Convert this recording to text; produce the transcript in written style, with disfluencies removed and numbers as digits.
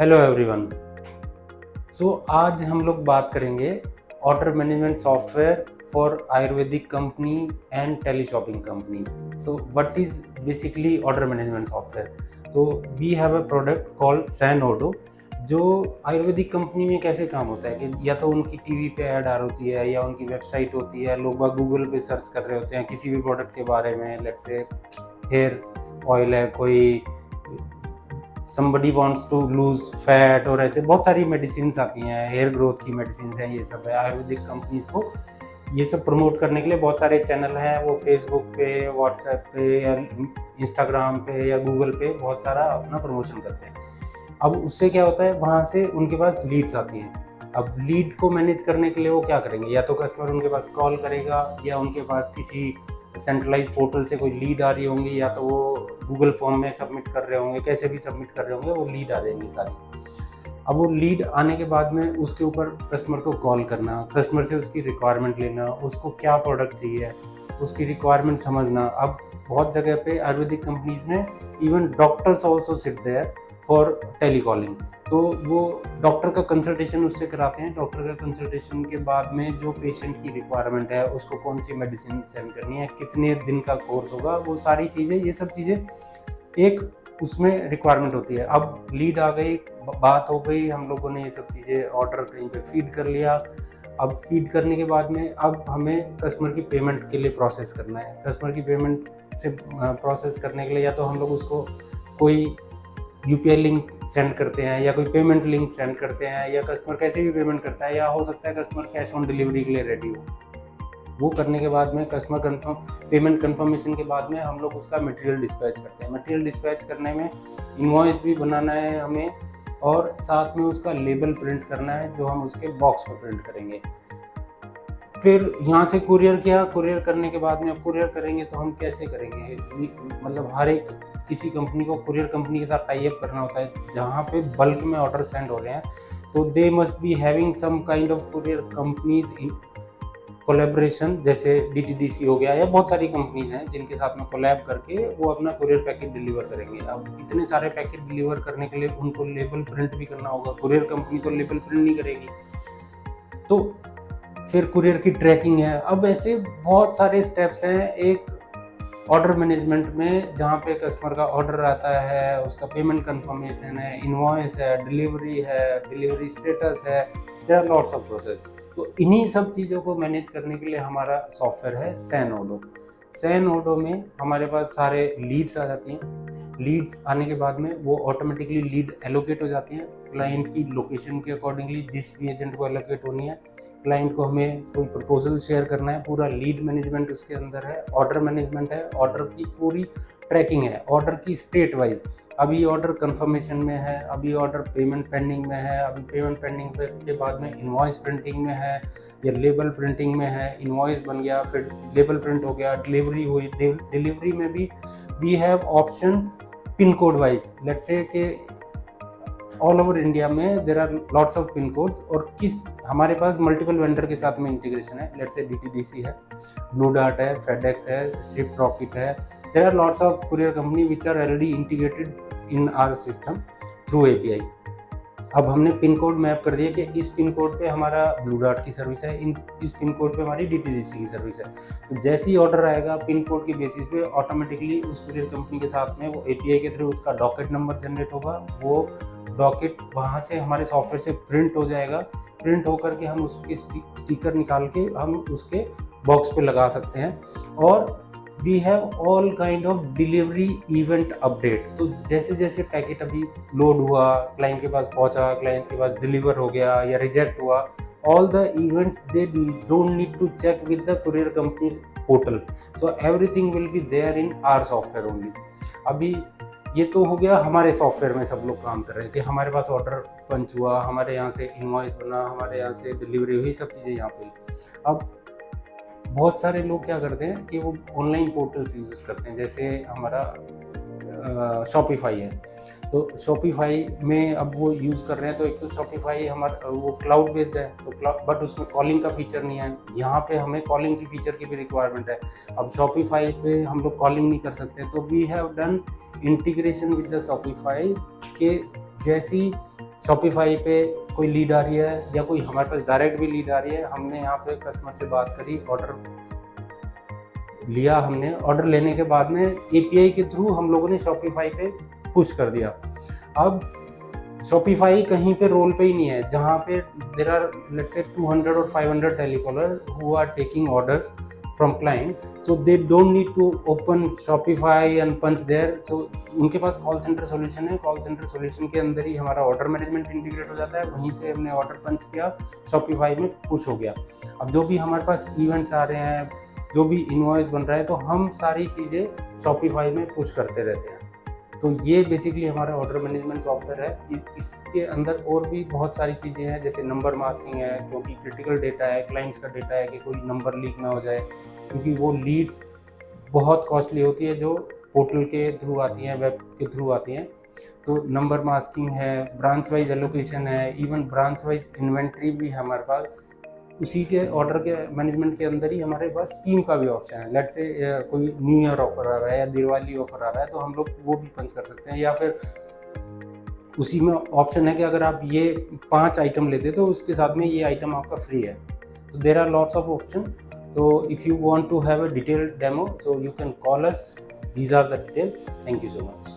Hello everyone. आज हम लोग बात करेंगे order management software for Ayurvedic company and tele shopping companies. What is basically order management software? तो we have a product called सैनओडो, जो आयुर्वेदिक कंपनी में कैसे काम होता है कि या तो उनकी टीवी पे ऐड आ रही होती है या उनकी वेबसाइट होती है, लोग गूगल पे सर्च कर रहे होते हैं किसी भी प्रोडक्ट के बारे में। लेट्स से हेयर ऑयल है, कोई somebody wants to lose fat, और ऐसे बहुत सारी मेडिसिन आती हैं, हेयर ग्रोथ की मेडिसिन हैं। ये सब है आयुर्वेदिक कंपनीज को ये सब प्रमोट करने के लिए बहुत सारे चैनल हैं, वो फेसबुक पे, व्हाट्सएप पे या इंस्टाग्राम पे या गूगल पे बहुत सारा अपना प्रमोशन करते हैं। अब उससे क्या होता है, वहाँ से उनके पास लीड्स आती हैं। अब लीड को मैनेज करने के लिए वो क्या करेंगे, या तो कस्टमर उनके पास कॉल करेगा या उनके पास किसी सेंट्रलाइज पोर्टल से कोई लीड आ रही होंगी, या तो वो गूगल फॉर्म में सबमिट कर रहे होंगे, कैसे भी सबमिट कर रहे होंगे, वो लीड आ जाएंगी सारी। अब वो लीड आने के बाद में उसके ऊपर कस्टमर को कॉल करना, कस्टमर से उसकी रिक्वायरमेंट लेना, उसको क्या प्रोडक्ट चाहिए, उसकी रिक्वायरमेंट समझना। अब बहुत जगह पे आयुर्वेदिक कंपनीज में even doctors also sit there for telecalling, तो वो डॉक्टर का कंसल्टेशन उससे कराते हैं। डॉक्टर का कंसल्टेशन के बाद में जो पेशेंट की रिक्वायरमेंट है, उसको कौन सी मेडिसिन सेंड करनी है, कितने दिन का कोर्स होगा, वो सारी चीज़ें, ये सब चीज़ें एक उसमें रिक्वायरमेंट होती है। अब लीड आ गई, बात हो गई, हम लोगों ने ये सब चीज़ें ऑर्डर कहीं पे फीड कर लिया। अब फीड करने के बाद में अब हमें कस्टमर की पेमेंट के लिए प्रोसेस करना है। कस्टमर की पेमेंट से प्रोसेस करने के लिए या तो हम लोग उसको कोई यूपीआई लिंक सेंड करते हैं या कोई पेमेंट लिंक सेंड करते हैं, या कस्टमर कैसे भी पेमेंट करता है, या हो सकता है कस्टमर कैश ऑन डिलीवरी के लिए रेडी हो। वो करने के बाद में कस्टमर पेमेंट कंफर्मेशन के बाद में हम लोग उसका मटेरियल डिस्पैच करते हैं। मटेरियल डिस्पैच करने में इनवॉइस भी बनाना है हमें, और साथ में उसका लेबल प्रिंट करना है जो हम उसके बॉक्स पर प्रिंट करेंगे। फिर यहाँ से कुरियर किया, कुरियर करने के बाद में अब कुरियर करेंगे तो हम कैसे करेंगे, मतलब हर एक किसी कंपनी को कुरियर कंपनी के साथ टाई अप करना होता है जहाँ पे बल्क में ऑर्डर सेंड हो रहे हैं, तो they must be having some kind of courier companies in collaboration, जैसे डीटीडीसी हो गया, या बहुत सारी कंपनीज हैं जिनके साथ में कोलैब करके वो अपना कुरियर पैकेट डिलीवर करेंगे। अब इतने सारे पैकेट डिलीवर करने के लिए उनको लेबल प्रिंट भी करना होगा, कुरियर कंपनी तो लेबल प्रिंट नहीं करेगी, तो फिर कुरियर की ट्रैकिंग है। अब ऐसे बहुत सारे स्टेप्स हैं एक ऑर्डर मैनेजमेंट में, जहाँ पे कस्टमर का ऑर्डर आता है, उसका पेमेंट कंफर्मेशन है, इनवॉइस है, डिलीवरी स्टेटस है, there are lots of process. तो इन्हीं सब चीज़ों को मैनेज करने के लिए हमारा सॉफ्टवेयर है सैनओडो। सैनओडो में हमारे पास सारे लीड्स आ जाती हैं। लीड्स आने के बाद में वो ऑटोमेटिकली लीड एलोकेट हो जाती हैं क्लाइंट की लोकेशन के अकॉर्डिंगली, जिस भी एजेंट को एलोकेट होनी है। क्लाइंट को हमें कोई प्रपोजल शेयर करना है, पूरा लीड मैनेजमेंट उसके अंदर है, ऑर्डर मैनेजमेंट है, ऑर्डर की पूरी ट्रैकिंग है, ऑर्डर की स्टेट वाइज। अभी ऑर्डर कंफर्मेशन में है, अभी ऑर्डर पेमेंट पेंडिंग में है, अभी पेमेंट पेंडिंग के बाद में इनवॉइस प्रिंटिंग में है या लेबल प्रिंटिंग में है। इनवॉइस बन गया, फिर लेबल प्रिंट हो गया, डिलीवरी हुई। डिलीवरी में भी we have option pin code wise. Let's say कि ऑल ओवर इंडिया में there are lots of pin codes, और किस हमारे पास मल्टीपल वेंडर के साथ में इंटीग्रेशन है। लेट्स से डीटीडीसी है, ब्लू डार्ट है, फेडेक्स है, शिफ्ट रॉकेट है। There are lots of courier company which are already integrated in our system through API. अब हमने पिन कोड मैप कर दिया कि इस पिन कोड पे हमारा ब्लू डार्ट की सर्विस है, इस पिन कोड पे हमारी डीटीडीसी की सर्विस है। तो जैसे ही ऑर्डर आएगा पिन कोड की बेसिस पे ऑटोमेटिकली उस कुरियर कंपनी के साथ में वो एपीआई के थ्रू उसका डॉकेट नंबर जनरेट होगा। वो डॉकेट वहाँ से हमारे सॉफ्टवेयर से प्रिंट हो जाएगा। प्रिंट होकर के हम उसके स्टिकर निकाल के हम उसके बॉक्स पे लगा सकते हैं। और we have all kind of delivery event update. तो जैसे जैसे पैकेट अभी लोड हुआ, क्लाइंट के पास पहुंचा, क्लाइंट के पास डिलीवर हो गया या रिजेक्ट हुआ, all the events they don't need to check with the courier company portal, so everything will be there in our software only. अभी ये तो हो गया हमारे सॉफ्टवेयर में सब लोग काम कर रहे हैं कि हमारे पास ऑर्डर पंच हुआ, हमारे यहाँ से इनवॉइस बना, हमारे यहाँ से डिलीवरी हुई, सब चीज़ें यहाँ पे। अब बहुत सारे लोग क्या करते हैं कि वो ऑनलाइन पोर्टल्स यूज करते हैं, जैसे हमारा शॉपिफाई है। तो शॉपिफाई में अब वो यूज़ कर रहे हैं, तो एक तो शॉपिफाई हमारा वो क्लाउड बेस्ड है, तो बट उसमें कॉलिंग का फीचर नहीं है। यहाँ पे हमें कॉलिंग की फीचर की भी रिक्वायरमेंट है। अब शॉपिफाई पे हम लोग कॉलिंग नहीं कर सकते, तो we have done integration with the Shopify के जैसी शॉपिफाई पे कोई लीड आ रही है या कोई हमारे पास डायरेक्ट भी लीड आ रही है, हमने यहाँ पे कस्टमर से बात करी, ऑर्डर लिया, हमने ऑर्डर लेने के बाद में एपीआई के थ्रू हम लोगों ने शॉपिफाई पे पुश कर दिया। अब शॉपिफाई कहीं पे रोल पे ही नहीं है जहाँ पे देर आर लेट्स से 200 और 500 telecaller who are taking orders from client, so they don't need to open Shopify and punch there. So उनके पास कॉल सेंटर सोल्यूशन है, कॉल सेंटर सोल्यूशन के अंदर ही हमारा ऑर्डर मैनेजमेंट इंटीग्रेट हो जाता है, वहीं से हमने ऑर्डर पंच किया, शॉपिफाई में पुश हो गया। अब जो भी हमारे पास इवेंट्स आ रहे हैं, जो भी इनवॉइस बन रहा है, तो हम सारी चीज़ें शॉपिफाई में पुश करते रहते हैं। तो ये बेसिकली हमारा ऑर्डर मैनेजमेंट सॉफ्टवेयर है। इसके अंदर और भी बहुत सारी चीज़ें हैं, जैसे नंबर मास्किंग है, क्योंकि क्रिटिकल डेटा है, क्लाइंट्स का डेटा है, कि कोई नंबर लीक ना हो जाए, क्योंकि वो लीड्स बहुत कॉस्टली होती है जो पोर्टल के थ्रू आती हैं, वेब के थ्रू आती हैं। तो नंबर मास्किंग है, ब्रांच वाइज एलोकेशन है, इवन ब्रांच वाइज इन्वेंट्री भी है हमारे पास। उसी के ऑर्डर के मैनेजमेंट के अंदर ही हमारे पास स्कीम का भी ऑप्शन है। लेट्स से कोई न्यू ईयर ऑफर आ रहा है या दिवाली ऑफर आ रहा है, तो हम लोग वो भी पंच कर सकते हैं, या फिर उसी में ऑप्शन है कि अगर आप ये 5 आइटम लेते तो उसके साथ में ये आइटम आपका फ्री है। तो there are lots of option. So if you want to have a detailed demo, so you can call us. These are the details. Thank you so much.